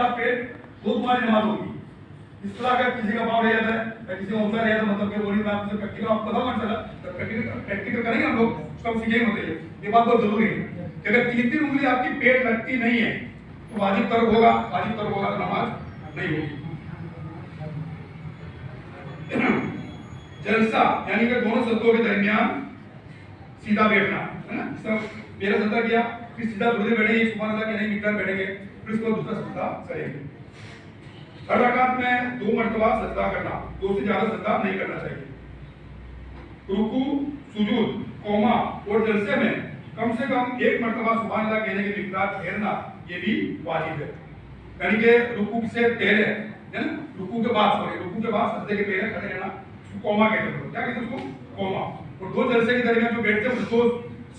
तुम्हारा पेट वो तुम्हारी नमाज होगी। इस तरह अगर किसी का भाव रह जाता है या किसी का होता रह जाता है, मतलब कि बोली मैं आपसे प्रैक्टिकल आपको बताऊं चला तो प्रैक्टिकल करेंगे हम लोग, उसका सीखेंगे। बताइए ये बात बहुत जरूरी है कि अगर 3 उंगली आपकी पेट लगती नहीं है तो वाजिब तर्क होगा, वाजिब तर्क होगा तो नमाज नहीं होगी। जलसा यानी कि दोनों सज्जों के दरमियान सीधा बैठना है ना। सब मेरा सज्जा किया, फिर सीधा थोड़ी देर बैठेंगे, सुभान अल्लाह के नहीं मिकदार बैठेंगे, फिर उसको दूसरा सज्जा करेंगे। हर रकात में 2 मरतबा सजदा करना, 2 से ज्यादा सजदा नहीं करना चाहिए। रुकू, सुजूद, कौमा और जलसे में कम से कम 1 मरतबा सुभान अल्लाह कहने की मिकदार ठहरना ये भी वाजिब है। यानी कि रुकू से पहले है ना, रुकू के बाद सॉरी रुकू के बाद सजदे के पहले खड़े रहना, कौमा कहते हैं। क्या कहते हैं उसको? कौमा। और 2 जलसे के दरमियान जो बैठते हैं उसको,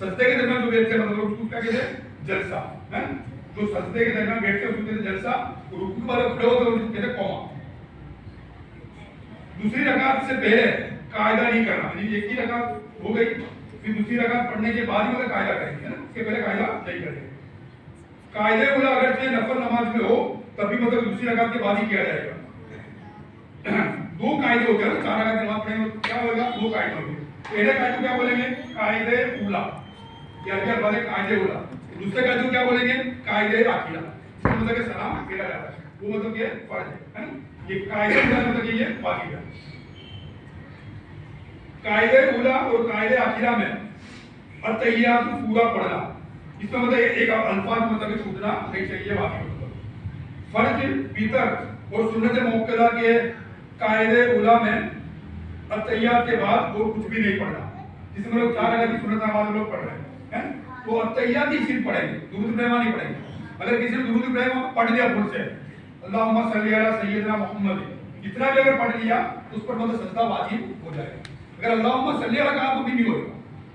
सजदे के दरमियान जो बैठते हैं मतलब उसको क्या कहते हैं? जलसा है। जो सजदे के दरमियान बैठते हैं उसको कहते हैं जलसा, और रुकू वाले खड़े होते हैं उसको कहते हैं कौमा। दूसरी रकात से पहले कायदा नहीं करना, यानी एक ही रकात हो गई फिर दूसरी रकात पढ़ने के बाद ही मतलब कायदा करेंगे, है ना, उसके पहले कायदा नहीं करेंगे। कायदे उला अगर चाहे नफल नमाज में हो तभी मतलब दूसरी रकात के बाद ही किया जाएगा। 2 कायदे होते हैं, 4 रकात नमाज पढ़ेंगे क्या होगा? 2 कायदे होंगे। पहले कायदे क्या बोलेंगे? कायदे उला, या क्या बात है? कायदे उला। दूसरे कायदे क्या बोलेंगे? कायदे आखिरा। इसका मतलब कि सलाम फेरा जाता है, वो मतलब ये फर्ज है ना। ये कायदे उला मतलब ये वाजिब है। कायदे उला और कायदे आखिरा में अतहियात पूरा पढ़ना, इसका मतलब एक अल्फाज मतलब छूटना नहीं चाहिए, वाजिब मतलब। फर्ज, वितर और सुन्नत मुअक्कदा के कायदे उला में अतहियात के बाद और कुछ भी नहीं पढ़ना। जिसमें लोग 4 रकात की सुन्नत नमाज लोग पढ़ रहे हैं तो अतहियात ही सिर्फ पढ़ेंगे, दुरूद इब्राहिम नहीं पढ़ेंगे। अगर किसी ने दुरूद इब्राहिम पढ़ लिया भूल से, अल्लाहुम्मा सल्ली अला सय्यिदना मुहम्मद, इतना भी अगर पढ़ लिया तो उस पर मतलब सजदा वाजिब हो जाएगा। अगर अल्लाहुम्मा सल्ली अला कहा तो भी नहीं होगा,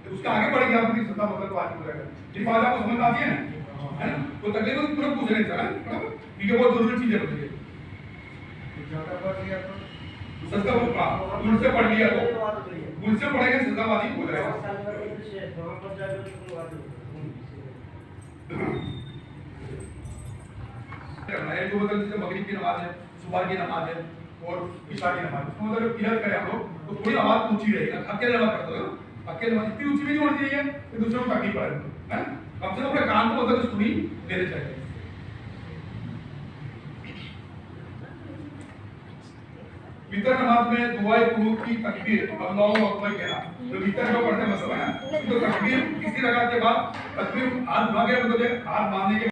तो उसका आगे बढ़ गया तो सजदा मतलब वाजिब हो जाएगा। ये बात आपको समझ आती है ना, है ना? तो तकरीबन पूरा पूछ रहे हैं सर, ये बहुत जरूरी चीज है। बताइए सजदा भूल से पढ़ लिया तो भूल से पढ़ेंगे सजदा वाजिब हो जाएगा। जो मतलब जैसे मगरिब की नमाज है, सुबह की नमाज है और इशा की नमाज, उसमें मतलब क्लियर करें हम लोग तो थोड़ी आवाज ऊंची रहेगी। अकेले नमाज पढ़ते हो, अकेले नमाज इतनी ऊंची भी नहीं होनी चाहिए कि दूसरों को तकलीफ पड़े, है ना। कम से कम अपने कान को मतलब सुनी देने चाहिए। वितर नमाज में दुआए कुनूत की तकबीर अल्लाहु अकबर कहना, जो वितर जो पढ़ते हैं मतलब है ना, तो तकबीर किसी रकात के बाद तकबीर हाथ भागे मतलब हाथ बांधने के